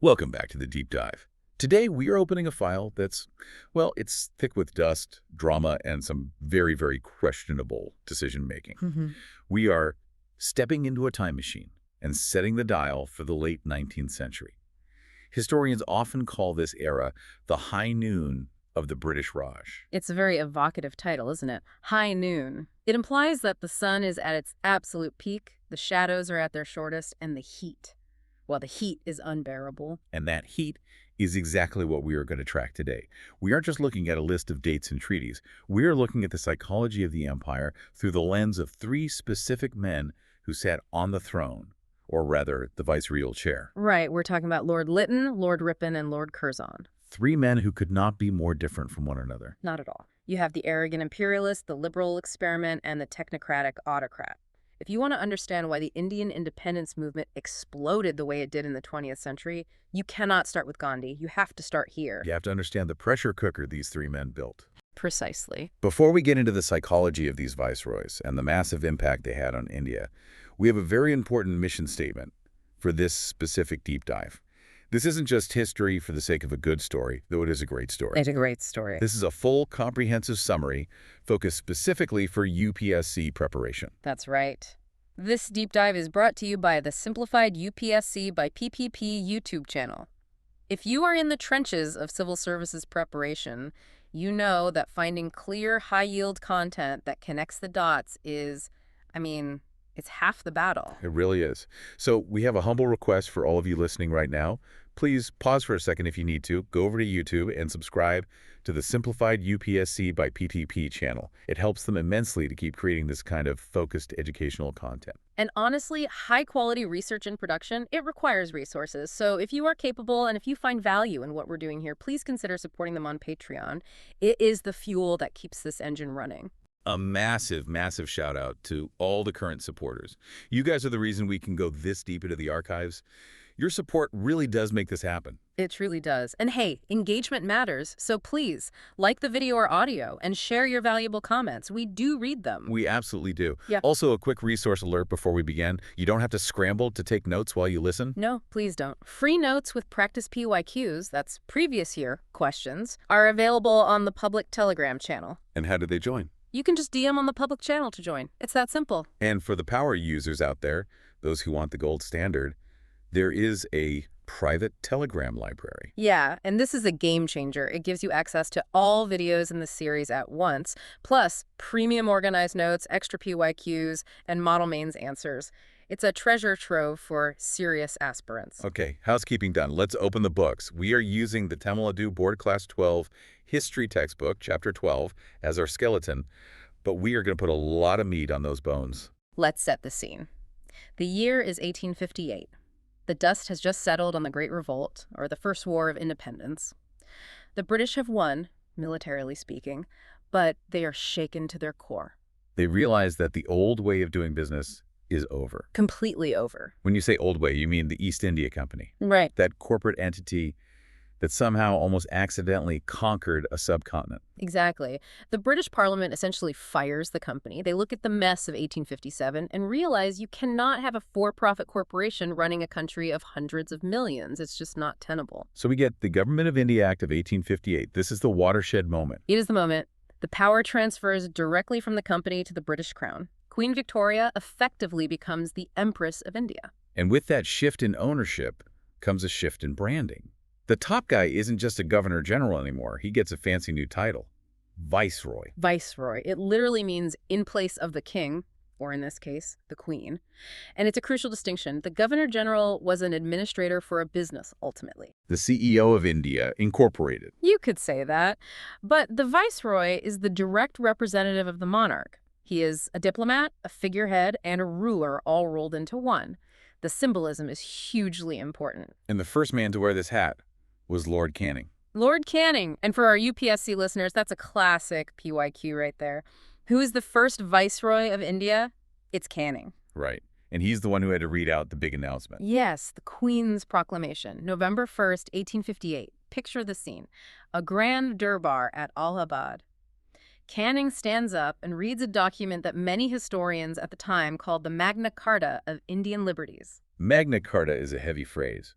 Welcome back to the Deep Dive. Today, we are opening a file that's, well, it's thick with dust, drama, and some very, very questionable decision-making. We are stepping into a time machine and setting the dial for the late 19th century. Historians often call this era the high noon of the British Raj. It's a very evocative title, isn't it? High noon. It implies that the sun is at its absolute peak, the shadows are at their shortest, and the heat is unbearable. And that heat is exactly what we are going to track today. We aren't just looking at a list of dates and treaties. We are looking at the psychology of the empire through the lens of three specific men who sat on the throne, or rather, the viceroyal chair. Right, we're talking about Lord Lytton, Lord Ripon, and Lord Curzon. Three men who could not be more different from one another. Not at all. You have the arrogant imperialist, the liberal experiment, and the technocratic autocrat. If you want to understand why the Indian independence movement exploded the way it did in the 20th century, you cannot start with Gandhi. You have to start here. You have to understand the pressure cooker these three men built. Precisely. Before we get into the psychology of these viceroys and the massive impact they had on India, we have a very important mission statement for this specific deep dive. This isn't just history for the sake of a good story, though it is a great story. It's a great story. This is a full, comprehensive summary focused specifically for UPSC preparation. That's right. This deep dive is brought to you by the Simplified UPSC by PPP YouTube channel. If you are in the trenches of civil services preparation, you know that finding clear, high-yield content that connects the dots is, it's half the battle. It really is. So we have a humble request for all of you listening right now. Please pause for a second if you need to. Go over to YouTube and subscribe to the Simplified UPSC by PTP channel. It helps them immensely to keep creating this kind of focused educational content. And honestly, high-quality research and production, it requires resources. So if you are capable and if you find value in what we're doing here, please consider supporting them on Patreon. It is the fuel that keeps this engine running. A massive, massive shout out to all the current supporters. You guys are the reason we can go this deep into the archives. Your support really does make this happen. It truly does. And hey, engagement matters, so please like the video or audio and share your valuable comments. We do read them. We absolutely do. Yeah. Also, a quick resource alert before we begin. You don't have to scramble to take notes while you listen. No, please don't. Free notes with practice PYQs, that's previous year questions, are available on the public Telegram channel. And how do they join? You can just DM on the public channel to join. It's that simple. And for the power users out there, those who want the gold standard, there is a private Telegram library. Yeah, and this is a game changer. It gives you access to all videos in the series at once, plus premium organized notes, extra PYQs, and model mains answers. It's a treasure trove for serious aspirants. Okay, housekeeping done. Let's open the books. We are using the Tamil Nadu Board Class 12 History Textbook, Chapter 12, as our skeleton, but we are going to put a lot of meat on those bones. Let's set the scene. The year is 1858. The dust has just settled on the Great Revolt, or the First War of Independence. The British have won, militarily speaking, but they are shaken to their core. They realize that the old way of doing business is over. Completely over. When you say old way, you mean the East India Company. Right. That corporate entity that somehow almost accidentally conquered a subcontinent. Exactly. The British Parliament essentially fires the company. They look at the mess of 1857 and realize you cannot have a for-profit corporation running a country of hundreds of millions. It's just not tenable. So we get the Government of India Act of 1858. This is the watershed moment. It is the moment. The power transfers directly from the company to the British Crown. Queen Victoria effectively becomes the Empress of India. And with that shift in ownership comes a shift in branding. The top guy isn't just a governor general anymore. He gets a fancy new title, Viceroy. Viceroy. It literally means in place of the king, or in this case, the queen. And it's a crucial distinction. The governor general was an administrator for a business, ultimately. The CEO of India Incorporated. You could say that. But the viceroy is the direct representative of the monarch. He is a diplomat, a figurehead, and a ruler all rolled into one. The symbolism is hugely important. And the first man to wear this hat was Lord Canning. Lord Canning. And for our UPSC listeners, that's a classic PYQ right there. Who is the first viceroy of India? It's Canning. Right. And he's the one who had to read out the big announcement. Yes, the Queen's Proclamation, November 1st, 1858. Picture the scene. A grand durbar at Allahabad. Canning stands up and reads a document that many historians at the time called the Magna Carta of Indian Liberties. Magna Carta is a heavy phrase.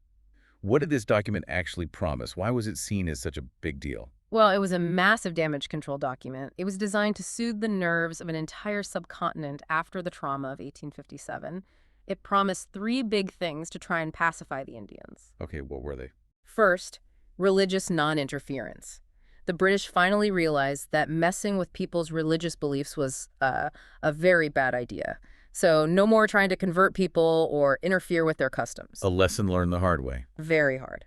What did this document actually promise? Why was it seen as such a big deal? Well, it was a massive damage control document. It was designed to soothe the nerves of an entire subcontinent after the trauma of 1857. It promised three big things to try and pacify the Indians. Okay, what were they? First, religious non-interference. The British finally realized that messing with people's religious beliefs was a very bad idea. So no more trying to convert people or interfere with their customs. A lesson learned the hard way. Very hard.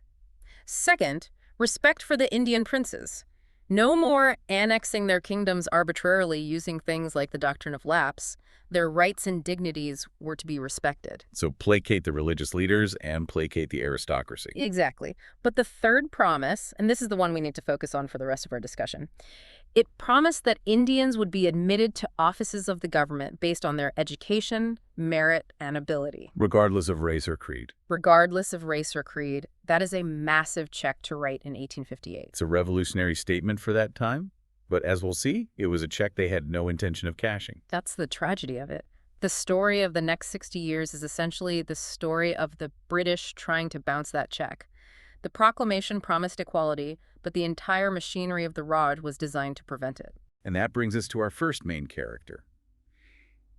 Second, respect for the Indian princes. No more annexing their kingdoms arbitrarily using things like the doctrine of lapse. Their rights and dignities were to be respected. So placate the religious leaders and placate the aristocracy. Exactly. But the third promise, and this is the one we need to focus on for the rest of our discussion, it promised that Indians would be admitted to offices of the government based on their education, merit, and ability. Regardless of race or creed. Regardless of race or creed. That is a massive check to write in 1858. It's a revolutionary statement for that time, but as we'll see, it was a check they had no intention of cashing. That's the tragedy of it. The story of the next 60 years is essentially the story of the British trying to bounce that check. The proclamation promised equality, but the entire machinery of the Raj was designed to prevent it. And that brings us to our first main character.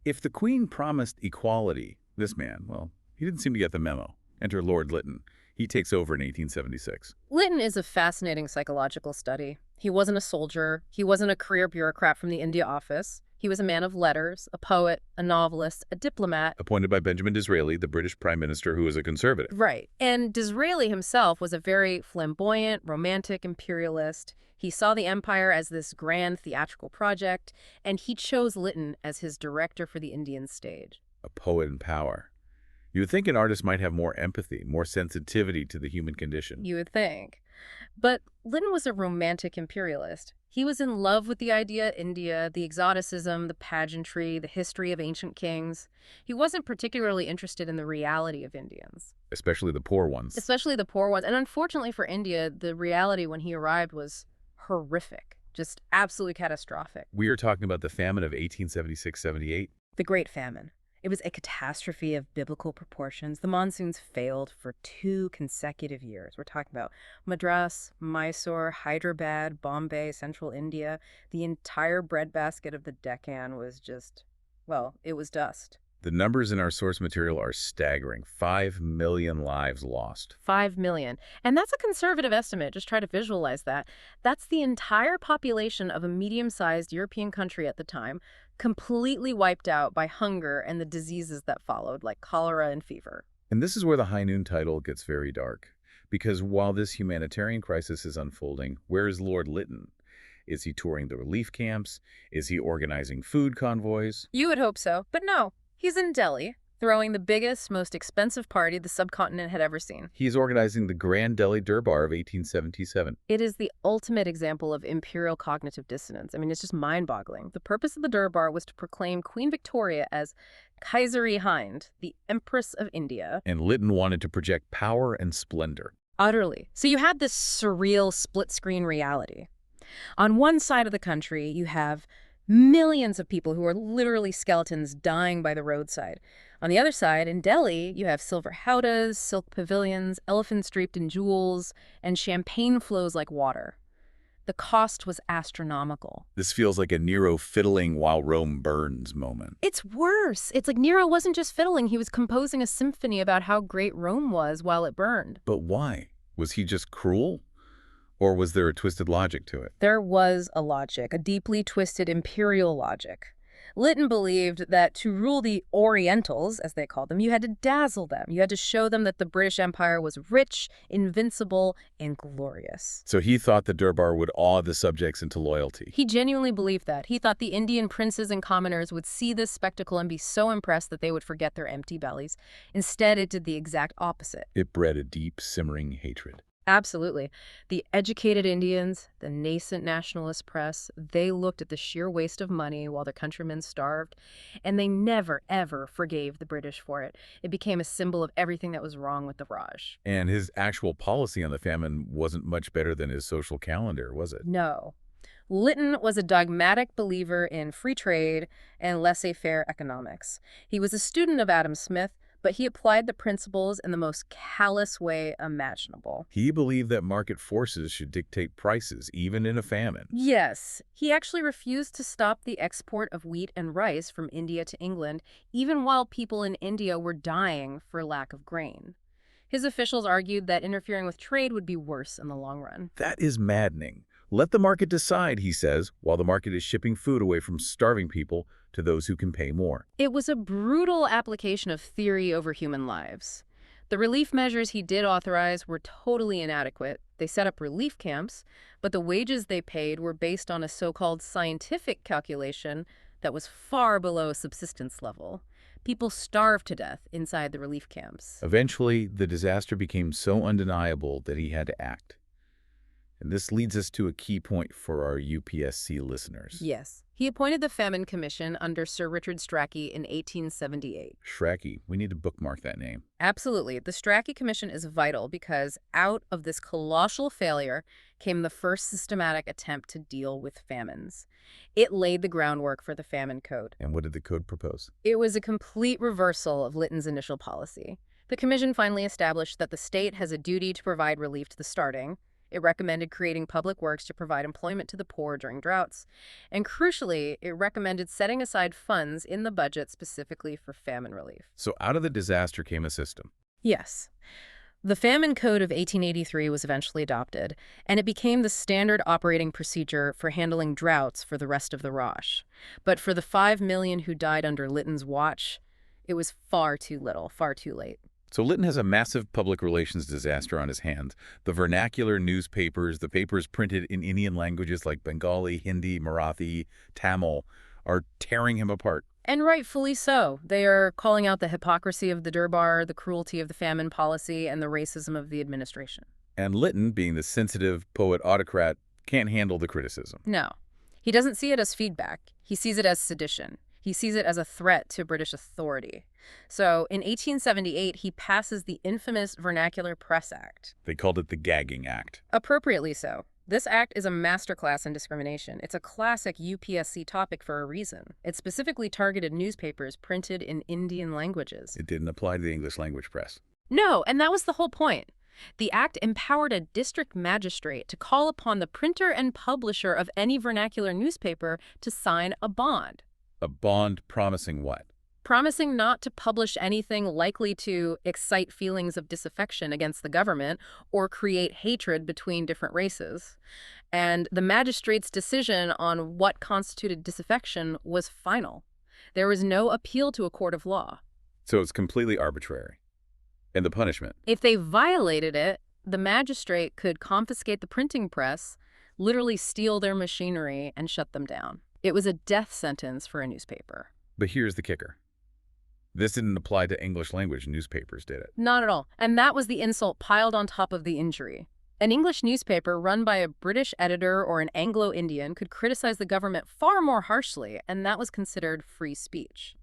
If the Queen promised equality, this man, well, he didn't seem to get the memo. Enter Lord Lytton. He takes over in 1876. Lytton is a fascinating psychological study. He wasn't a soldier. He wasn't a career bureaucrat from the India Office. He was a man of letters, a poet, a novelist, a diplomat. Appointed by Benjamin Disraeli, the British Prime Minister who was a conservative. Right. And Disraeli himself was a very flamboyant, romantic imperialist. He saw the empire as this grand theatrical project, and he chose Lytton as his director for the Indian stage. A poet in power. You would think an artist might have more empathy, more sensitivity to the human condition. You would think. But Lytton was a romantic imperialist. He was in love with the idea of India, the exoticism, the pageantry, the history of ancient kings. He wasn't particularly interested in the reality of Indians. Especially the poor ones. Especially the poor ones. And unfortunately for India, the reality when he arrived was horrific, just absolutely catastrophic. We are talking about the famine of 1876-78. The Great Famine. It was a catastrophe of biblical proportions. The monsoons failed for 2 consecutive years. We're talking about Madras, Mysore, Hyderabad, Bombay, central India. The entire breadbasket of the Deccan was just, well, it was dust. The numbers in our source material are staggering. 5 million lives lost. 5 million. And that's a conservative estimate. Just try to visualize that. That's the entire population of a medium-sized European country at the time, completely wiped out by hunger and the diseases that followed, like cholera and fever. And this is where the High Noon title gets very dark. Because while this humanitarian crisis is unfolding, where is Lord Lytton? Is he touring the relief camps? Is he organizing food convoys? You would hope so, but no. He's in Delhi, throwing the biggest, most expensive party the subcontinent had ever seen. He's organizing the Grand Delhi Durbar of 1877. It is the ultimate example of imperial cognitive dissonance. I mean, it's just mind-boggling. The purpose of the Durbar was to proclaim Queen Victoria as Kaisari Hind, the Empress of India. And Lytton wanted to project power and splendor. Utterly. So you had this surreal split-screen reality. On one side of the country, you have millions of people who are literally skeletons dying by the roadside. On the other side, in Delhi, you have silver howdahs, silk pavilions, elephants draped in jewels, and champagne flows like water. The cost was astronomical. This feels like a Nero fiddling while Rome burns moment. It's worse. It's like Nero wasn't just fiddling, he was composing a symphony about how great Rome was while it burned. But why? Was he just cruel? Or was there a twisted logic to it? There was a logic, a deeply twisted imperial logic. Lytton believed that to rule the Orientals, as they called them, you had to dazzle them. You had to show them that the British Empire was rich, invincible, and glorious. So he thought the Durbar would awe the subjects into loyalty. He genuinely believed that. He thought the Indian princes and commoners would see this spectacle and be so impressed that they would forget their empty bellies. Instead, it did the exact opposite. It bred a deep, simmering hatred. Absolutely. The educated Indians, the nascent nationalist press, they looked at the sheer waste of money while their countrymen starved, and they never, ever forgave the British for it. It became a symbol of everything that was wrong with the Raj. And his actual policy on the famine wasn't much better than his social calendar, was it? No. Lytton was a dogmatic believer in free trade and laissez-faire economics. He was a student of Adam Smith, but he applied the principles in the most callous way imaginable. He believed that market forces should dictate prices, even in a famine. Yes, he actually refused to stop the export of wheat and rice from India to England, even while people in India were dying for lack of grain. His officials argued that interfering with trade would be worse in the long run. That is maddening. Let the market decide, he says, while the market is shipping food away from starving people to those who can pay more. It was a brutal application of theory over human lives. The relief measures he did authorize were totally inadequate. They set up relief camps, but the wages they paid were based on a so-called scientific calculation that was far below subsistence level. People starved to death inside the relief camps. Eventually, the disaster became so undeniable that he had to act. And this leads us to a key point for our UPSC listeners. Yes. He appointed the Famine Commission under Sir Richard Strachey in 1878. Strachey. We need to bookmark that name. Absolutely. The Strachey Commission is vital because out of this colossal failure came the first systematic attempt to deal with famines. It laid the groundwork for the Famine Code. And what did the code propose? It was a complete reversal of Lytton's initial policy. The commission finally established that the state has a duty to provide relief to the starving. It recommended creating public works to provide employment to the poor during droughts. And crucially, it recommended setting aside funds in the budget specifically for famine relief. So out of the disaster came a system. Yes. The Famine Code of 1883 was eventually adopted, and it became the standard operating procedure for handling droughts for the rest of the Raj. But for the 5 million who died under Lytton's watch, it was far too little, far too late. So Lytton has a massive public relations disaster on his hands. The vernacular newspapers, the papers printed in Indian languages like Bengali, Hindi, Marathi, Tamil, are tearing him apart. And rightfully so. They are calling out the hypocrisy of the Durbar, the cruelty of the famine policy, and the racism of the administration. And Lytton, being the sensitive poet-autocrat, can't handle the criticism. No. He doesn't see it as feedback. He sees it as sedition. He sees it as a threat to British authority. So in 1878, he passes the infamous Vernacular Press Act. They called it the Gagging Act. Appropriately so. This act is a masterclass in discrimination. It's a classic UPSC topic for a reason. It specifically targeted newspapers printed in Indian languages. It didn't apply to the English language press. No, and that was the whole point. The act empowered a district magistrate to call upon the printer and publisher of any vernacular newspaper to sign a bond. A bond promising what? Promising not to publish anything likely to excite feelings of disaffection against the government or create hatred between different races. And the magistrate's decision on what constituted disaffection was final. There was no appeal to a court of law. So it's completely arbitrary. And the punishment? If they violated it, the magistrate could confiscate the printing press, literally steal their machinery, and shut them down. It was a death sentence for a newspaper. But here's the kicker. This didn't apply to English language newspapers, did it? Not at all. And that was the insult piled on top of the injury. An English newspaper run by a British editor or an Anglo-Indian could criticize the government far more harshly, and that was considered free speech.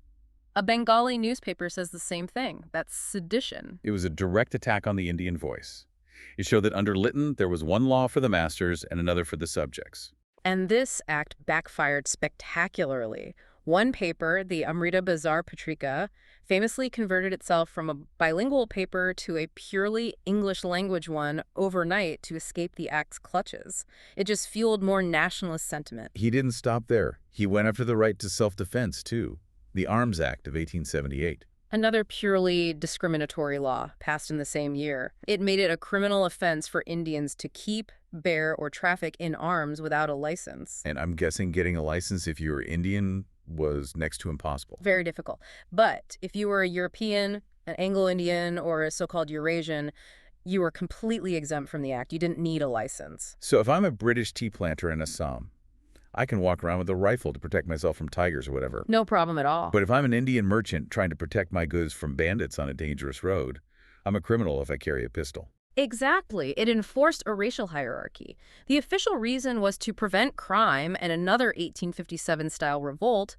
A Bengali newspaper says the same thing. That's sedition. It was a direct attack on the Indian voice. It showed that under Lytton, there was one law for the masters and another for the subjects. And this act backfired spectacularly. One paper, the Amrita Bazar Patrika, famously converted itself from a bilingual paper to a purely English language one overnight to escape the act's clutches. It just fueled more nationalist sentiment. He didn't stop there. He went after the right to self-defense, too. The Arms Act of 1878. Another purely discriminatory law passed in the same year. It made it a criminal offense for Indians to keep, bear, or traffic in arms without a license. And I'm guessing getting a license if you were Indian was next to impossible. Very difficult. But if you were a European, an Anglo-Indian, or a so-called Eurasian, you were completely exempt from the act. You didn't need a license. So if I'm a British tea planter in Assam, I can walk around with a rifle to protect myself from tigers or whatever. No problem at all. But if I'm an Indian merchant trying to protect my goods from bandits on a dangerous road, I'm a criminal if I carry a pistol. Exactly. It enforced a racial hierarchy. The official reason was to prevent crime and another 1857-style revolt,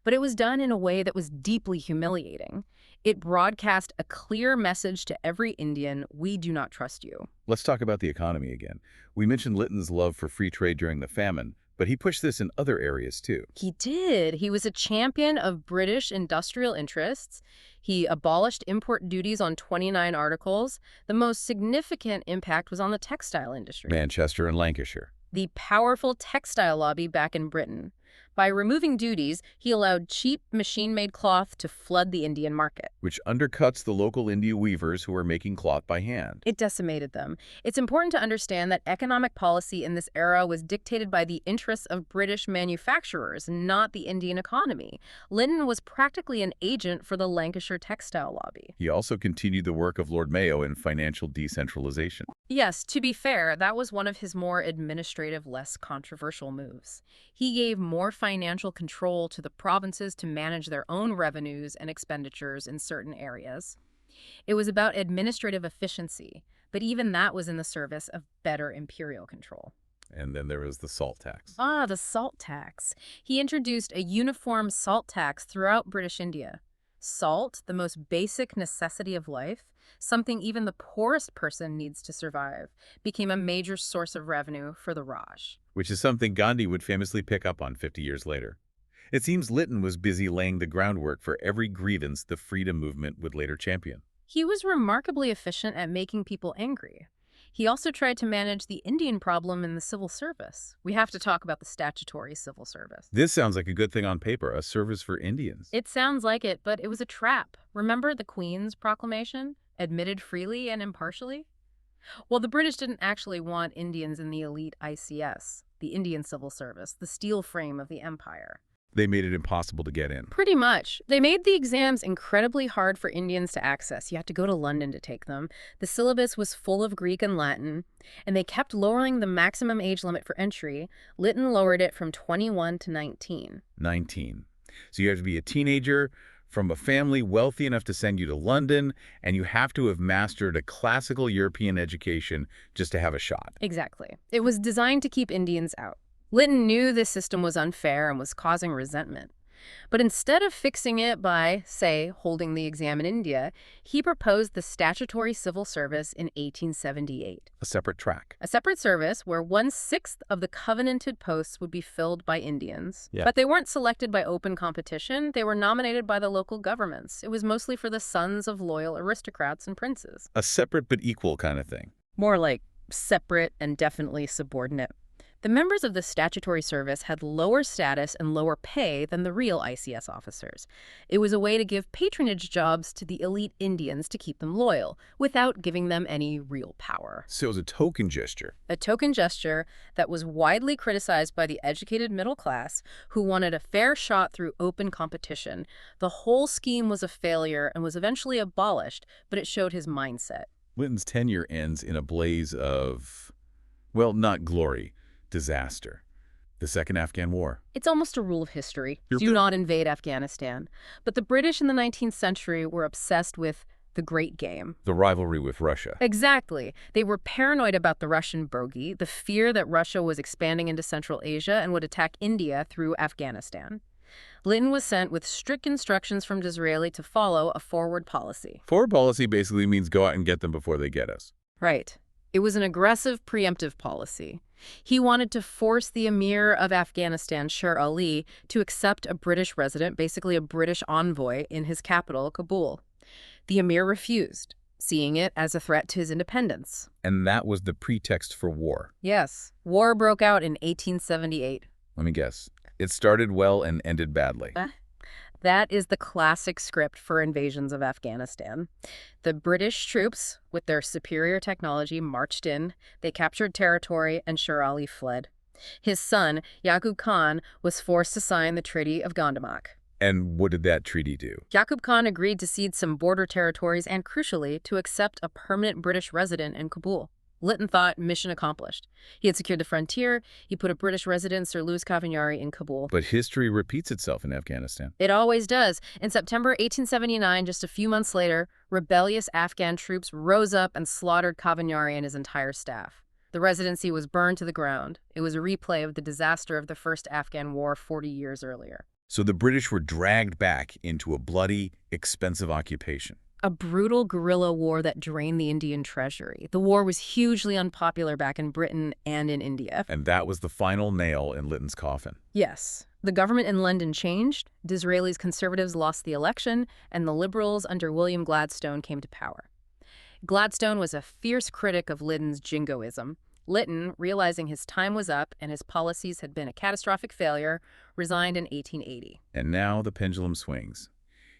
but it was done in a way that was deeply humiliating. It broadcast a clear message to every Indian: we do not trust you. Let's talk about the economy again. We mentioned Lytton's love for free trade during the famine, But he pushed this in other areas, too. He did. He was a champion of British industrial interests. He abolished import duties on 29 articles. The most significant impact was on the textile industry. Manchester and Lancashire. The powerful textile lobby back in Britain. By removing duties, he allowed cheap machine-made cloth to flood the Indian market. Which undercuts the local India weavers who were making cloth by hand. It decimated them. It's important to understand that economic policy in this era was dictated by the interests of British manufacturers, not the Indian economy. Lytton was practically an agent for the Lancashire textile lobby. He also continued the work of Lord Mayo in financial decentralization. Yes, to be fair, that was one of his more administrative, less controversial moves. He gave more financial control to the provinces to manage their own revenues and expenditures in certain areas. It was about administrative efficiency, but even that was in the service of better imperial control. And then there was the salt tax. The salt tax. He introduced a uniform salt tax throughout British India. Salt, the most basic necessity of life, something even the poorest person needs to survive, became a major source of revenue for the Raj. Which is something Gandhi would famously pick up on 50 years later. It seems Lytton was busy laying the groundwork for every grievance the freedom movement would later champion. He was remarkably efficient at making people angry. He also tried to manage the Indian problem in the civil service. We have to talk about the statutory civil service. This sounds like a good thing on paper, a service for Indians. It sounds like it, but it was a trap. Remember the Queen's Proclamation? Admitted freely and impartially? Well, the British didn't actually want Indians in the elite ICS, the Indian Civil Service, the steel frame of the empire. They made it impossible to get in. Pretty much. They made the exams incredibly hard for Indians to access. You had to go to London to take them. The syllabus was full of Greek and Latin, and they kept lowering the maximum age limit for entry. Lytton lowered it from 21 to 19. 19. So you have to be a teenager from a family wealthy enough to send you to London, and you have to have mastered a classical European education just to have a shot. Exactly. It was designed to keep Indians out. Lytton knew this system was unfair and was causing resentment. But instead of fixing it by, say, holding the exam in India, he proposed the Statutory Civil Service in 1878. A separate track. A separate service where 1/6 of the covenanted posts would be filled by Indians. Yeah. But they weren't selected by open competition. They were nominated by the local governments. It was mostly for the sons of loyal aristocrats and princes. A separate but equal kind of thing. More like separate and definitely subordinate. The members of the statutory service had lower status and lower pay than the real ICS officers. It was a way to give patronage jobs to the elite Indians to keep them loyal, without giving them any real power. So it was a token gesture. A token gesture that was widely criticized by the educated middle class, who wanted a fair shot through open competition. The whole scheme was a failure and was eventually abolished, but it showed his mindset. Lytton's tenure ends in a blaze of, well, not glory, disaster. The Second Afghan War. It's almost a rule of history. Do not invade Afghanistan. But the British in the 19th century were obsessed with the Great Game. The rivalry with Russia. Exactly. They were paranoid about the Russian bogey, the fear that Russia was expanding into Central Asia and would attack India through Afghanistan. Lytton was sent with strict instructions from Disraeli to follow a forward policy. Forward policy basically means go out and get them before they get us. Right. It was an aggressive, preemptive policy. He wanted to force the Emir of Afghanistan, Sher Ali, to accept a British resident, basically a British envoy, in his capital, Kabul. The Emir refused, seeing it as a threat to his independence. And that was the pretext for war. Yes. War broke out in 1878. Let me guess. It started well and ended badly. That is the classic script for invasions of Afghanistan. The British troops, with their superior technology, marched in. They captured territory, and Sher Ali fled. His son, Yaqub Khan, was forced to sign the Treaty of Gandamak. And what did that treaty do? Yaqub Khan agreed to cede some border territories and, crucially, to accept a permanent British resident in Kabul. Lytton thought mission accomplished. He had secured the frontier. He put a British resident, Sir Louis Cavagnari, in Kabul. But history repeats itself in Afghanistan. It always does. In September 1879, just a few months later, rebellious Afghan troops rose up and slaughtered Cavagnari and his entire staff. The residency was burned to the ground. It was a replay of the disaster of the First Afghan War 40 years earlier. So the British were dragged back into a bloody, expensive occupation. A brutal guerrilla war that drained the Indian treasury. The war was hugely unpopular back in Britain and in India. And that was the final nail in Lytton's coffin. Yes. The government in London changed, Disraeli's Conservatives lost the election, and the Liberals under William Gladstone came to power. Gladstone was a fierce critic of Lytton's jingoism. Lytton, realizing his time was up and his policies had been a catastrophic failure, resigned in 1880. And now the pendulum swings.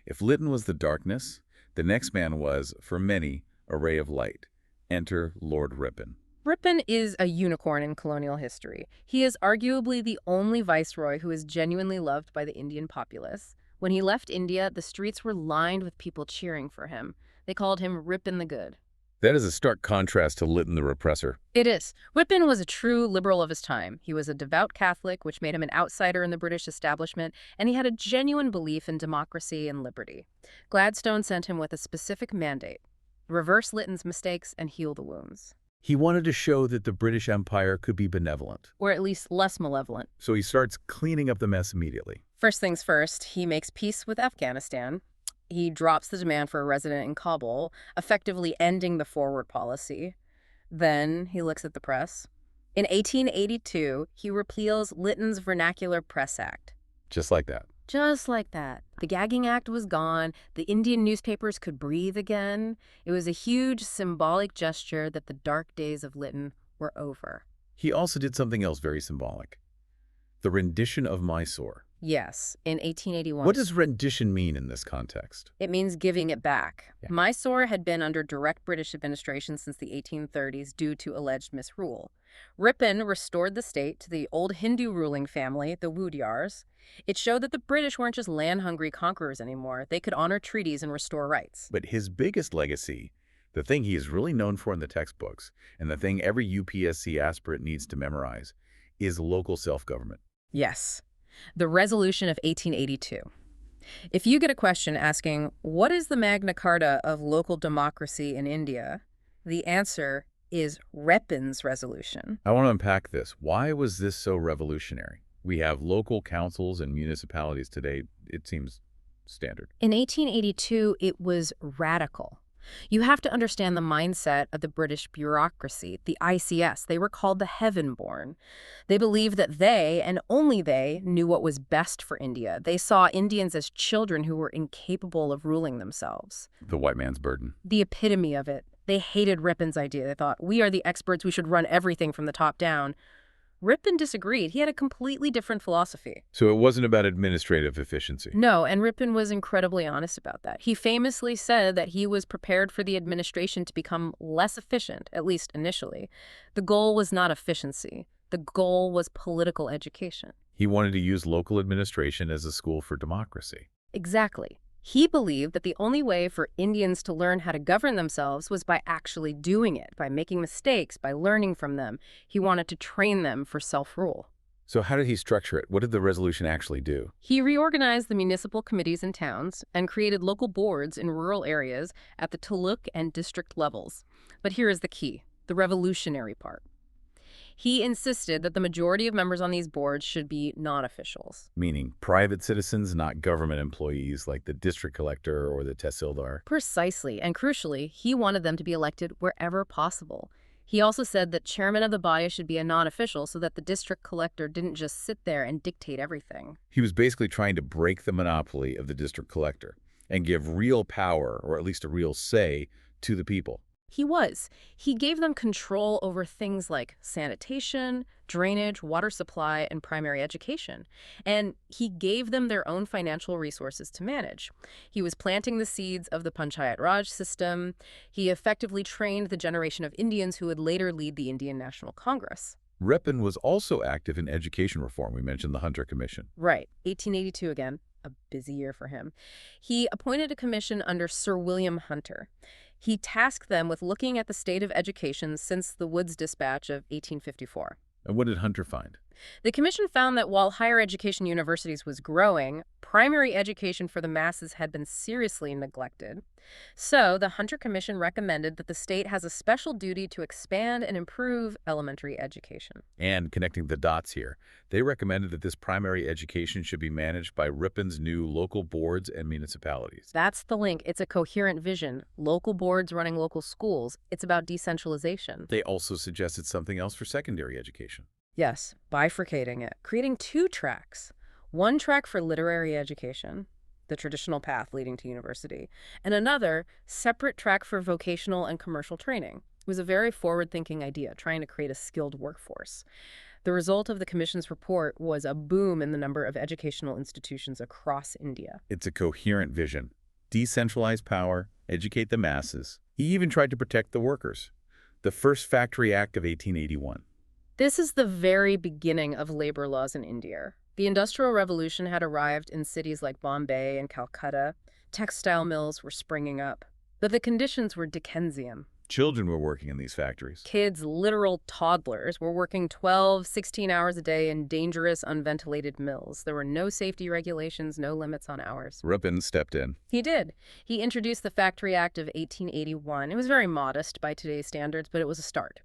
If Lytton was the darkness, the next man was, for many, a ray of light. Enter Lord Ripon. Ripon is a unicorn in colonial history. He is arguably the only viceroy who is genuinely loved by the Indian populace. When he left India, the streets were lined with people cheering for him. They called him Ripon the Good. That is a stark contrast to Lytton the repressor. It is. Ripon was a true liberal of his time. He was a devout Catholic, which made him an outsider in the British establishment, and he had a genuine belief in democracy and liberty. Gladstone sent him with a specific mandate: reverse Lytton's mistakes and heal the wounds. He wanted to show that the British Empire could be benevolent. Or at least less malevolent. So he starts cleaning up the mess immediately. First things first, he makes peace with Afghanistan. He drops the demand for a resident in Kabul, effectively ending the forward policy. Then he looks at the press. In 1882, he repeals Lytton's Vernacular Press Act. Just like that. Just like that. The gagging act was gone. The Indian newspapers could breathe again. It was a huge symbolic gesture that the dark days of Lytton were over. He also did something else very symbolic. The rendition of Mysore. Yes, in 1881. What does rendition mean in this context? It means giving it back. Yeah. Mysore had been under direct British administration since the 1830s due to alleged misrule. Ripon restored the state to the old Hindu ruling family, the Wodeyars. It showed that the British weren't just land-hungry conquerors anymore. They could honor treaties and restore rights. But his biggest legacy, the thing he is really known for in the textbooks, and the thing every UPSC aspirant needs to memorize, is local self-government. Yes. The Resolution of 1882. If you get a question asking, what is the Magna Carta of local democracy in India? The answer is Ripon's resolution. I want to unpack this. Why was this so revolutionary? We have local councils and municipalities today. It seems standard. In 1882, it was radical. You have to understand the mindset of the British bureaucracy, the ICS. They were called the Heaven-born. They believed that they, and only they, knew what was best for India. They saw Indians as children who were incapable of ruling themselves. The white man's burden. The epitome of it. They hated Ripon's idea. They thought, we are the experts, we should run everything from the top down. Ripon disagreed. He had a completely different philosophy. So it wasn't about administrative efficiency. No, and Ripon was incredibly honest about that. He famously said that he was prepared for the administration to become less efficient, at least initially. The goal was not efficiency. The goal was political education. He wanted to use local administration as a school for democracy. Exactly. He believed that the only way for Indians to learn how to govern themselves was by actually doing it, by making mistakes, by learning from them. He wanted to train them for self-rule. So how did he structure it? What did the resolution actually do? He reorganized the municipal committees in towns and created local boards in rural areas at the taluk and district levels. But here is the key, the revolutionary part. He insisted that the majority of members on these boards should be non-officials. Meaning private citizens, not government employees like the district collector or the tehsildar. Precisely, and crucially, he wanted them to be elected wherever possible. He also said that chairman of the body should be a non-official so that the district collector didn't just sit there and dictate everything. He was basically trying to break the monopoly of the district collector and give real power, or at least a real say, to the people. He was. He gave them control over things like sanitation, drainage, water supply, and primary education. And he gave them their own financial resources to manage. He was planting the seeds of the Panchayat Raj system. He effectively trained the generation of Indians who would later lead the Indian National Congress. Ripon was also active in education reform. We mentioned the Hunter Commission. Right. 1882 again. A busy year for him. He appointed a commission under Sir William Hunter. He tasked them with looking at the state of education since the Woods Dispatch of 1854. And what did Hunter find? The commission found that while higher education universities was growing, Primary education for the masses had been seriously neglected. So the Hunter Commission recommended that the state has a special duty to expand and improve elementary education. And connecting the dots here, they recommended that this primary education should be managed by Ripon's new local boards and municipalities. That's the link. It's a coherent vision. Local boards running local schools. It's about decentralization. They also suggested something else for secondary education. Yes, bifurcating it, creating two tracks. One track for literary education, the traditional path leading to university, and another separate track for vocational and commercial training. It was a very forward-thinking idea, trying to create a skilled workforce. The result of the Commission's report was a boom in the number of educational institutions across India. It's a coherent vision. Decentralize power, educate the masses. He even tried to protect the workers. The first Factory Act of 1881. This is the very beginning of labor laws in India. The Industrial Revolution had arrived in cities like Bombay and Calcutta. Textile mills were springing up. But the conditions were Dickensian. Children were working in these factories. Kids, literal toddlers, were working 12, 16 hours a day in dangerous, unventilated mills. There were no safety regulations, no limits on hours. Ripon stepped in. He did. He introduced the Factory Act of 1881. It was very modest by today's standards, but it was a start.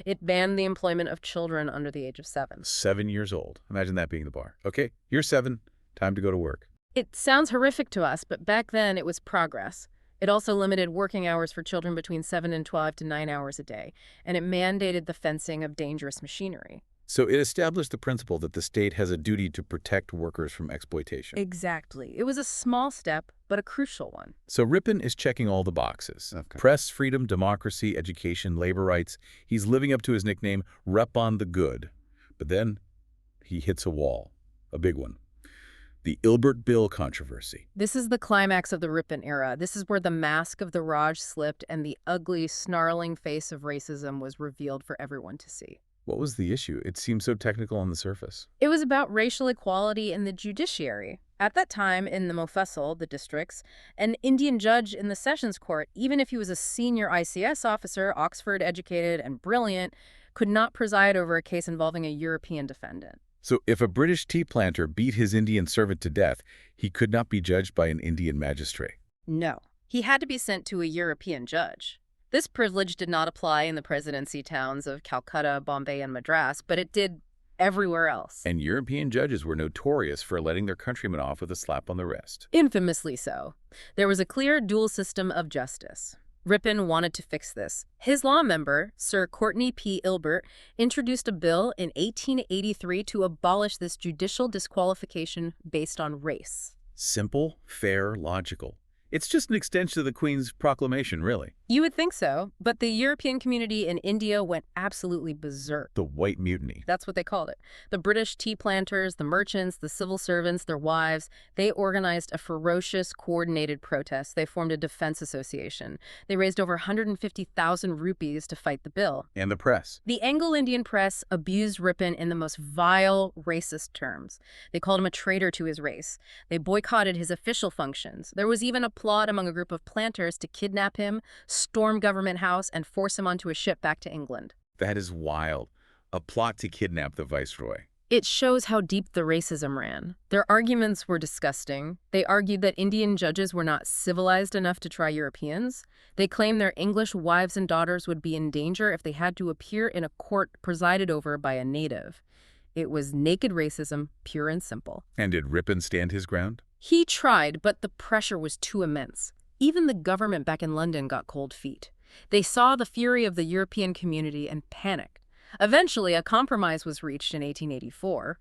It banned the employment of children under the age of 7. 7 years old. Imagine that being the bar. Okay, you're 7. Time to go to work. It sounds horrific to us, but back then it was progress. It also limited working hours for children between 7 and 12 to 9 hours a day, and it mandated the fencing of dangerous machinery. So it established the principle that the state has a duty to protect workers from exploitation. Exactly. It was a small step, but a crucial one. So Ripon is checking all the boxes. Okay. Press, freedom, democracy, education, labor rights. He's living up to his nickname, Ripon the Good. But then he hits a wall, a big one. The Ilbert Bill controversy. This is the climax of the Ripon era. This is where the mask of the Raj slipped and the ugly, snarling face of racism was revealed for everyone to see. What was the issue? It seems so technical on the surface. It was about racial equality in the judiciary. At that time, in the Mofassal, the districts, an Indian judge in the Sessions Court, even if he was a senior ICS officer, Oxford-educated and brilliant, could not preside over a case involving a European defendant. So if a British tea planter beat his Indian servant to death, he could not be judged by an Indian magistrate. No. He had to be sent to a European judge. This privilege did not apply in the presidency towns of Calcutta, Bombay, and Madras, but it did everywhere else. And European judges were notorious for letting their countrymen off with a slap on the wrist. Infamously so. There was a clear dual system of justice. Ripon wanted to fix this. His law member, Sir Courtney P. Ilbert, introduced a bill in 1883 to abolish this judicial disqualification based on race. Simple, fair, logical. It's just an extension of the Queen's Proclamation, really. You would think so, but the European community in India went absolutely berserk. The White Mutiny. That's what they called it. The British tea planters, the merchants, the civil servants, their wives, they organized a ferocious, coordinated protest. They formed a defense association. They raised over 150,000 rupees to fight the bill. And the press. The Anglo-Indian press abused Ripon in the most vile, racist terms. They called him a traitor to his race. They boycotted his official functions. There was even a plot among a group of planters to kidnap him, storm Government House, and force him onto a ship back to England. That is wild. A plot to kidnap the viceroy. It shows how deep the racism ran. Their arguments were disgusting. They argued that Indian judges were not civilized enough to try Europeans. They claimed their English wives and daughters would be in danger if they had to appear in a court presided over by a native. It was naked racism, pure and simple. And did Ripon stand his ground? He tried, but the pressure was too immense. Even the government back in London got cold feet. They saw the fury of the European community and panicked. Eventually, a compromise was reached in 1884.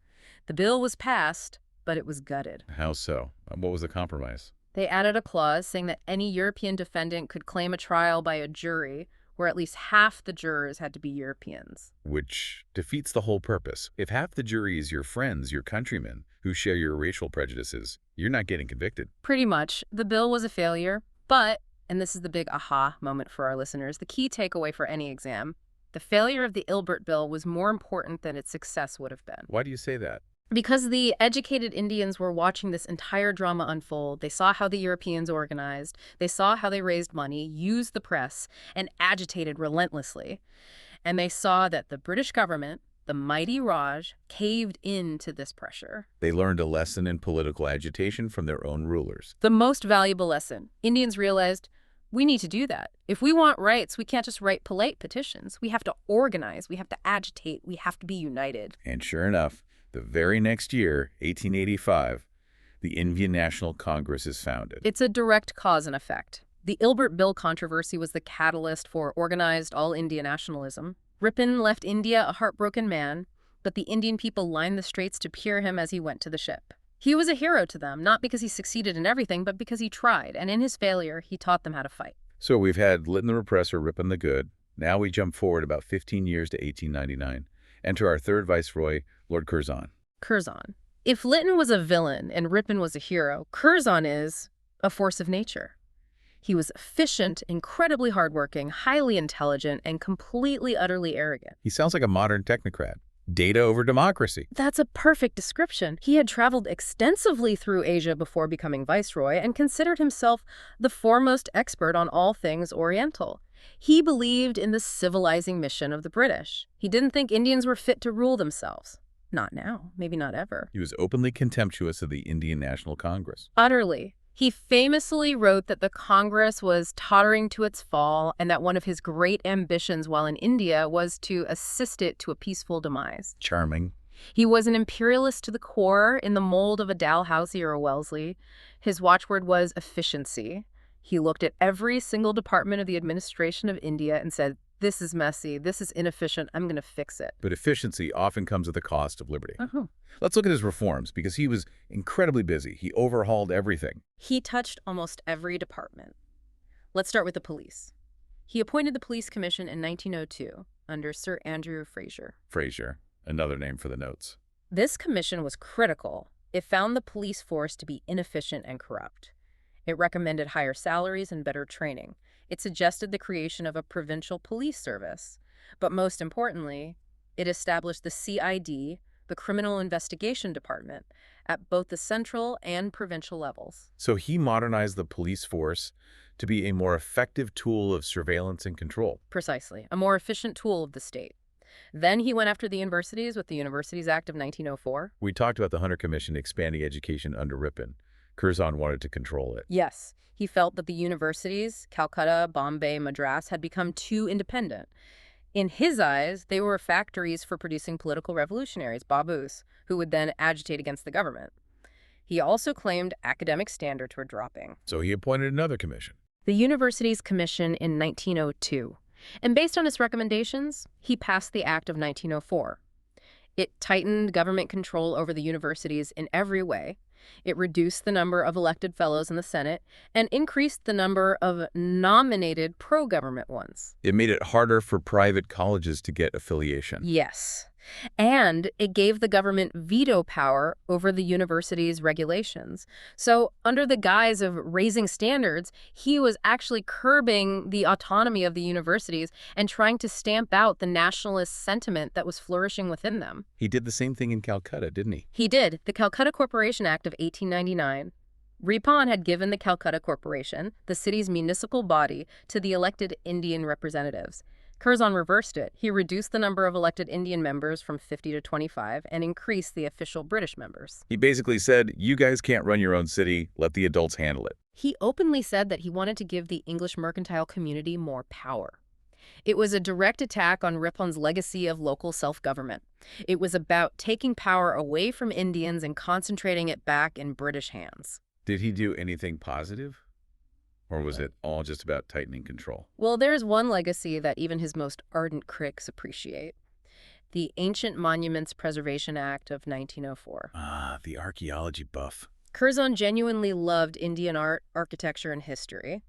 The bill was passed, but it was gutted. How so? What was the compromise? They added a clause saying that any European defendant could claim a trial by a jury where at least half the jurors had to be Europeans. Which defeats the whole purpose. If half the jury is your friends, your countrymen, who share your racial prejudices, you're not getting convicted. Pretty much. The bill was a failure, but, and this is the big aha moment for our listeners, the key takeaway for any exam, the failure of the Ilbert Bill was more important than its success would have been. Why do you say that? Because the educated Indians were watching this entire drama unfold. They saw how the Europeans organized. They saw how they raised money, used the press, and agitated relentlessly. And they saw that the British government, The mighty Raj caved into this pressure. They learned a lesson in political agitation from their own rulers. The most valuable lesson. Indians realized, we need to do that. If we want rights, we can't just write polite petitions. We have to organize. We have to agitate. We have to be united. And sure enough, the very next year, 1885, the Indian National Congress is founded. It's a direct cause and effect. The Ilbert Bill controversy was the catalyst for organized all-India nationalism. Ripon left India a heartbroken man, but the Indian people lined the straits to cheer him as he went to the ship. He was a hero to them, not because he succeeded in everything, but because he tried, and in his failure, he taught them how to fight. So we've had Lytton the Repressor, Ripon the Good. Now we jump forward about 15 years to 1899. Enter our third viceroy, Lord Curzon. Curzon. If Lytton was a villain and Ripon was a hero, Curzon is a force of nature. He was efficient, incredibly hardworking, highly intelligent, and completely, utterly arrogant. He sounds like a modern technocrat. Data over democracy. That's a perfect description. He had traveled extensively through Asia before becoming viceroy and considered himself the foremost expert on all things Oriental. He believed in the civilizing mission of the British. He didn't think Indians were fit to rule themselves. Not now, maybe not ever. He was openly contemptuous of the Indian National Congress. Utterly. He famously wrote that the Congress was tottering to its fall and that one of his great ambitions while in India was to assist it to a peaceful demise. Charming. He was an imperialist to the core, in the mold of a Dalhousie or a Wellesley. His watchword was efficiency. He looked at every single department of the administration of India and said, this is messy, this is inefficient, I'm going to fix it. But efficiency often comes at the cost of liberty. Let's look at his reforms, because he was incredibly busy. He overhauled everything. He touched almost every department. Let's start with the police. He appointed the Police Commission in 1902 under Sir Andrew Fraser. Fraser, another name for the notes. This commission was critical. It found the police force to be inefficient and corrupt. It recommended higher salaries and better training. It suggested the creation of a provincial police service. But most importantly, it established the CID, the Criminal Investigation Department, at both the central and provincial levels. So he modernized the police force to be a more effective tool of surveillance and control. Precisely, a more efficient tool of the state. Then he went after the universities with the Universities Act of 1904. We talked about the Hunter Commission expanding education under Ripon. Curzon wanted to control it. Yes, he felt that the universities, Calcutta, Bombay, Madras, had become too independent. In his eyes, they were factories for producing political revolutionaries, babus, who would then agitate against the government. He also claimed academic standards were dropping. So he appointed another commission. The Universities Commission in 1902. And based on its recommendations, he passed the Act of 1904. It tightened government control over the universities in every way. It reduced the number of elected fellows in the Senate and increased the number of nominated pro-government ones. It made it harder for private colleges to get affiliation. Yes. And it gave the government veto power over the university's regulations. So under the guise of raising standards, he was actually curbing the autonomy of the universities and trying to stamp out the nationalist sentiment that was flourishing within them. He did the same thing in Calcutta, didn't he? He did. The Calcutta Corporation Act of 1899. Ripon had given the Calcutta Corporation, the city's municipal body, to the elected Indian representatives. Curzon reversed it. He reduced the number of elected Indian members from 50 to 25 and increased the official British members. He basically said, you guys can't run your own city, let the adults handle it. He openly said that he wanted to give the English mercantile community more power. It was a direct attack on Ripon's legacy of local self-government. It was about taking power away from Indians and concentrating it back in British hands. Did he do anything positive? Or was it all just about tightening control? Well, there's one legacy that even his most ardent critics appreciate. The Ancient Monuments Preservation Act of 1904. Ah, the archaeology buff. Curzon genuinely loved Indian art, architecture, and history.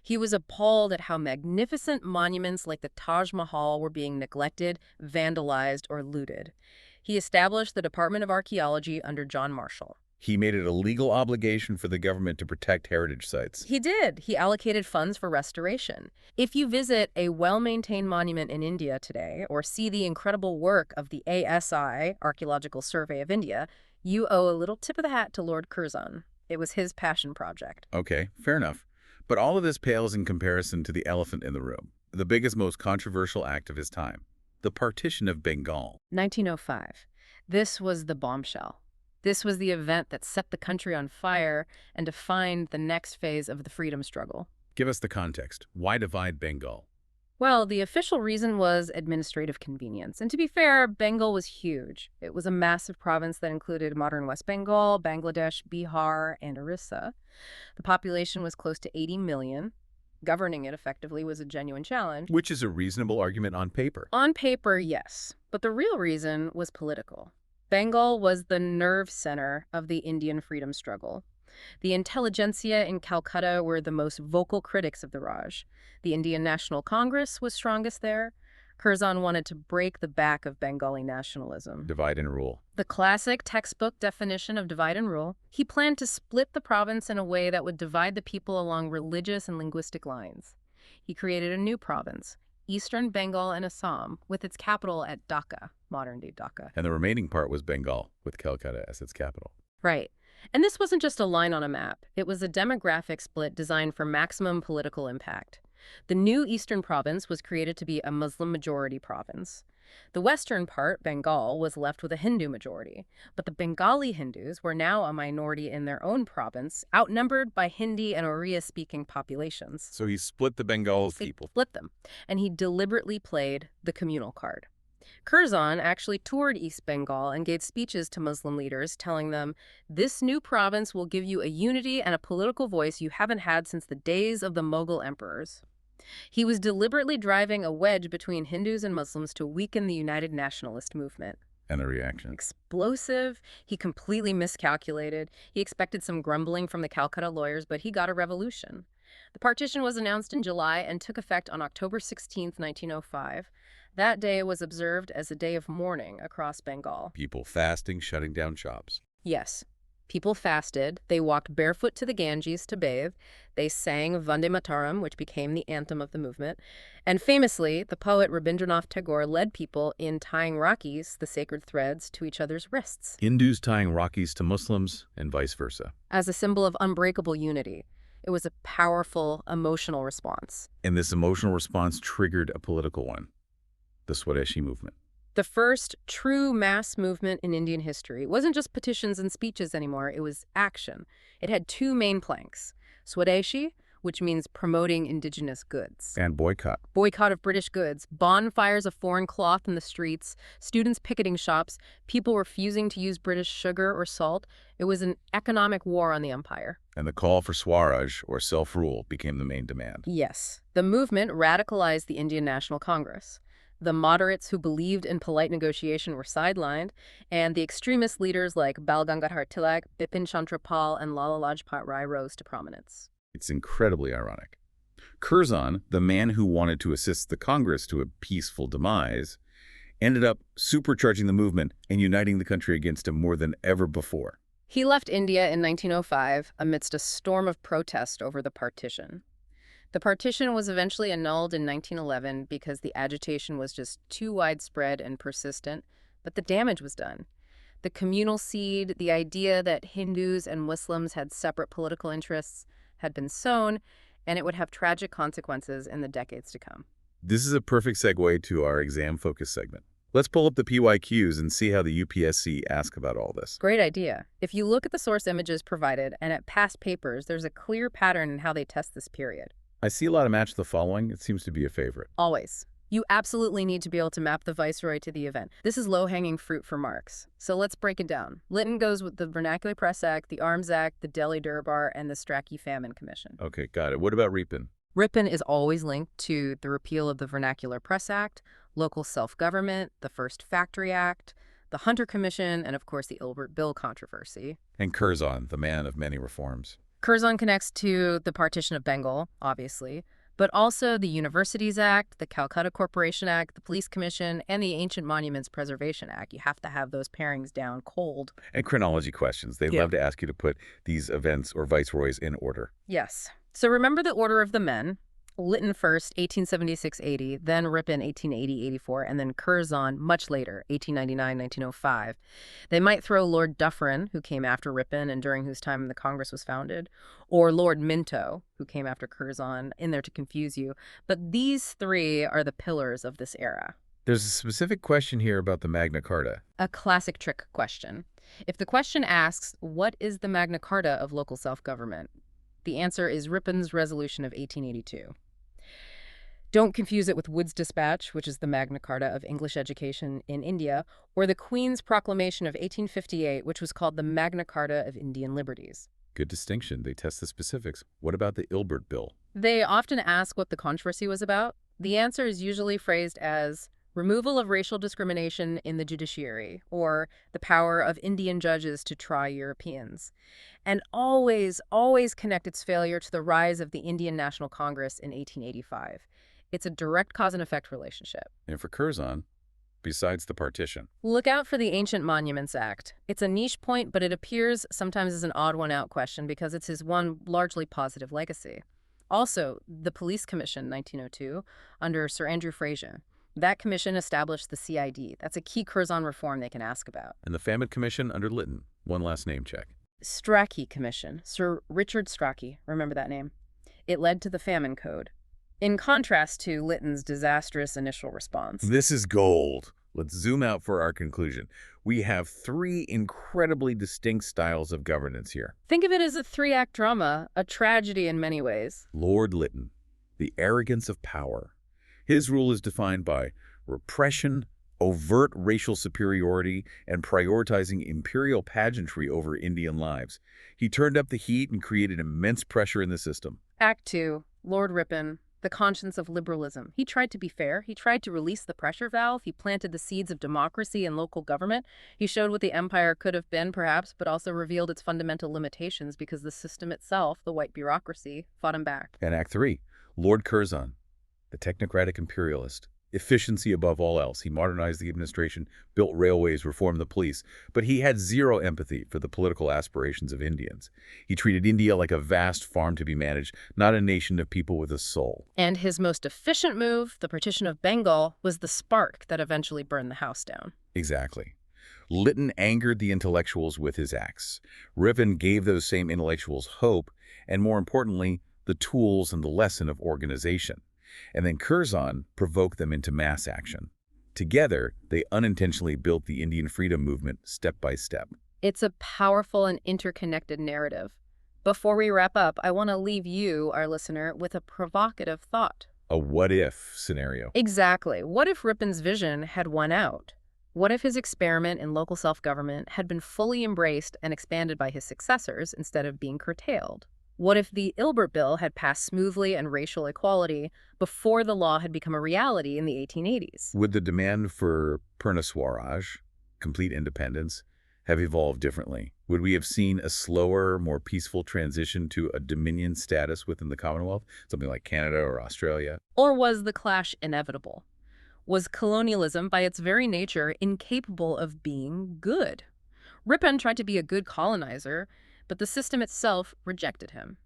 He was appalled at how magnificent monuments like the Taj Mahal were being neglected, vandalized, or looted. He established the Department of Archaeology under John Marshall. He made it a legal obligation for the government to protect heritage sites. He did. He allocated funds for restoration. If you visit a well-maintained monument in India today or see the incredible work of the ASI, Archaeological Survey of India, you owe a little tip of the hat to Lord Curzon. It was his passion project. Okay, fair enough. But all of this pales in comparison to the elephant in the room, the biggest, most controversial act of his time, the Partition of Bengal. 1905. This was the bombshell. This was the event that set the country on fire and defined the next phase of the freedom struggle. Give us the context. Why divide Bengal? Well, the official reason was administrative convenience. And to be fair, Bengal was huge. It was a massive province that included modern West Bengal, Bangladesh, Bihar, and Orissa. The population was close to 80 million. Governing it effectively was a genuine challenge. Which is a reasonable argument on paper. On paper, yes. But the real reason was political. Bengal was the nerve center of the Indian freedom struggle. The intelligentsia in Calcutta were the most vocal critics of the Raj. The Indian National Congress was strongest there. Curzon wanted to break the back of Bengali nationalism. Divide and rule. The classic textbook definition of divide and rule. He planned to split the province in a way that would divide the people along religious and linguistic lines. He created a new province, Eastern Bengal and Assam, with its capital at Dhaka, modern-day Dhaka. And the remaining part was Bengal, with Calcutta as its capital. Right. And this wasn't just a line on a map. It was a demographic split designed for maximum political impact. The new eastern province was created to be a Muslim-majority province. The western part, Bengal, was left with a Hindu majority. But the Bengali Hindus were now a minority in their own province, outnumbered by Hindi and Oriya-speaking populations. So he split the Bengal people. Split them. And he deliberately played the communal card. Curzon actually toured East Bengal and gave speeches to Muslim leaders telling them, this new province will give you a unity and a political voice you haven't had since the days of the Mughal emperors. He was deliberately driving a wedge between Hindus and Muslims to weaken the United Nationalist movement. And the reaction? Explosive. He completely miscalculated. He expected some grumbling from the Calcutta lawyers, but he got a revolution. The partition was announced in July and took effect on October 16, 1905. That day was observed as a day of mourning across Bengal. People fasting, shutting down shops. Yes. People fasted. They walked barefoot to the Ganges to bathe. They sang Vande Mataram, which became the anthem of the movement. And famously, the poet Rabindranath Tagore led people in tying Rakis, the sacred threads, to each other's wrists. Hindus tying Rakis to Muslims and vice versa. As a symbol of unbreakable unity. It was a powerful, emotional response. And this emotional response triggered a political one. The Swadeshi Movement. The first true mass movement in Indian history. It wasn't just petitions and speeches anymore, it was action. It had two main planks. Swadeshi, which means promoting indigenous goods. And boycott. Boycott of British goods, bonfires of foreign cloth in the streets, students picketing shops, people refusing to use British sugar or salt. It was an economic war on the empire. And the call for Swaraj, or self-rule, became the main demand. Yes. The movement radicalized the Indian National Congress. The moderates who believed in polite negotiation were sidelined, and the extremist leaders like Bal Gangadhar Tilak, Bipin Chandra Pal, and Lala Lajpat Rai rose to prominence. It's incredibly ironic. Curzon, the man who wanted to assist the Congress to a peaceful demise, ended up supercharging the movement and uniting the country against him more than ever before. He left India in 1905 amidst a storm of protest over the partition. The partition was eventually annulled in 1911 because the agitation was just too widespread and persistent, but the damage was done. The communal seed, the idea that Hindus and Muslims had separate political interests, had been sown, and it would have tragic consequences in the decades to come. This is a perfect segue to our exam focus segment. Let's pull up the PYQs and see how the UPSC asks about all this. Great idea. If you look at the source images provided and at past papers, there's a clear pattern in how they test this period. I see a lot of match the following. It seems to be a favorite. Always. You absolutely need to be able to map the Viceroy to the event. This is low-hanging fruit for marks. So let's break it down. Lytton goes with the Vernacular Press Act, the Arms Act, the Delhi Durbar, and the Strachey Famine Commission. Okay, got it. What about Ripon? Ripon is always linked to the repeal of the Vernacular Press Act, local self-government, the First Factory Act, the Hunter Commission, and of course the Ilbert Bill controversy. And Curzon, the man of many reforms. Curzon connects to the Partition of Bengal, obviously, but also the Universities Act, the Calcutta Corporation Act, the Police Commission, and the Ancient Monuments Preservation Act. You have to have those pairings down cold. And chronology questions. They love to ask you to put these events or viceroys in order. Yes. So remember the order of the men. Lytton first, 1876-80, then Ripon, 1880-84, and then Curzon much later, 1899-1905. They might throw Lord Dufferin, who came after Ripon and during whose time the Congress was founded, or Lord Minto, who came after Curzon, in there to confuse you. But these three are the pillars of this era. There's a specific question here about the Magna Carta. A classic trick question. If the question asks, what is the Magna Carta of local self-government? The answer is Ripon's Resolution of 1882. Don't confuse it with Wood's Dispatch, which is the Magna Carta of English education in India, or the Queen's Proclamation of 1858, which was called the Magna Carta of Indian Liberties. Good distinction. They test the specifics. What about the Ilbert Bill? They often ask what the controversy was about. The answer is usually phrased as removal of racial discrimination in the judiciary, or the power of Indian judges to try Europeans, and always connect its failure to the rise of the Indian National Congress in 1885. It's a direct cause and effect relationship. And for Curzon, besides the partition. Look out for the Ancient Monuments Act. It's a niche point, but it appears sometimes as an odd one out question because it's his one largely positive legacy. Also, the Police Commission, 1902, under Sir Andrew Fraser. That commission established the CID. That's a key Curzon reform they can ask about. And the Famine Commission under Lytton. One last name check. Strachey Commission. Sir Richard Strachey. Remember that name? It led to the Famine Code, in contrast to Lytton's disastrous initial response. This is gold. Let's zoom out for our conclusion. We have three incredibly distinct styles of governance here. Think of it as a three-act drama, a tragedy in many ways. Lord Lytton, the arrogance of power. His rule is defined by repression, overt racial superiority, and prioritizing imperial pageantry over Indian lives. He turned up the heat and created immense pressure in the system. Act 2, Lord Ripon, the conscience of liberalism. He tried to be fair. He tried to release the pressure valve. He planted the seeds of democracy and local government. He showed what the empire could have been, perhaps, but also revealed its fundamental limitations because the system itself, the white bureaucracy, fought him back. And Act 3, Lord Curzon, the technocratic imperialist. Efficiency above all else. He modernized the administration, built railways, reformed the police, but he had zero empathy for the political aspirations of Indians. He treated India like a vast farm to be managed, not a nation of people with a soul. And his most efficient move, the Partition of Bengal, was the spark that eventually burned the house down. Exactly. Lytton angered the intellectuals with his acts. Ripon gave those same intellectuals hope, and more importantly, the tools and the lesson of organization. And then Curzon provoked them into mass action. Together, they unintentionally built the Indian freedom movement step by step. It's a powerful and interconnected narrative. Before we wrap up, I want to leave you, our listener, with a provocative thought. A what-if scenario. Exactly. What if Ripon's vision had won out? What if his experiment in local self-government had been fully embraced and expanded by his successors instead of being curtailed? What if the Ilbert Bill had passed smoothly and racial equality before the law had become a reality in the 1880s? Would the demand for Purna Swaraj, complete independence, have evolved differently? Would we have seen a slower, more peaceful transition to a dominion status within the Commonwealth, something like Canada or Australia? Or was the clash inevitable? Was colonialism, by its very nature, incapable of being good? Ripon tried to be a good colonizer, but the system itself rejected him.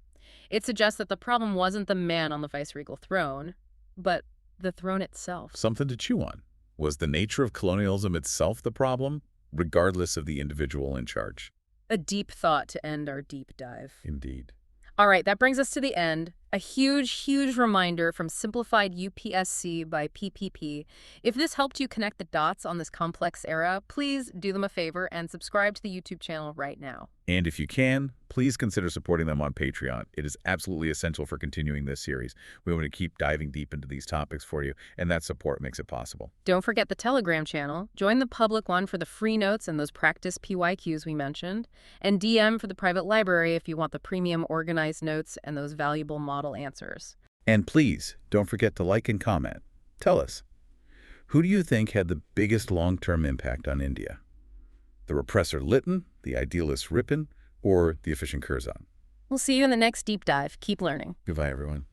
It suggests that the problem wasn't the man on the viceregal throne, but the throne itself. Something to chew on. Was the nature of colonialism itself the problem, regardless of the individual in charge? A deep thought to end our deep dive. Indeed. All right, that brings us to the end. A huge reminder from Simplified UPSC by PPP. If this helped you connect the dots on this complex era, please do them a favor and subscribe to the YouTube channel right now. And if you can, please consider supporting them on Patreon. It is absolutely essential for continuing this series. We want to keep diving deep into these topics for you, and that support makes it possible. Don't forget the Telegram channel. Join the public one for the free notes and those practice PYQs we mentioned, and DM for the private library if you want the premium organized notes and those valuable model answers. And please, don't forget to like and comment. Tell us, who do you think had the biggest long-term impact on India? The repressor Lytton, the idealist Ripon, or the efficient Curzon? We'll see you in the next deep dive. Keep learning. Goodbye, everyone.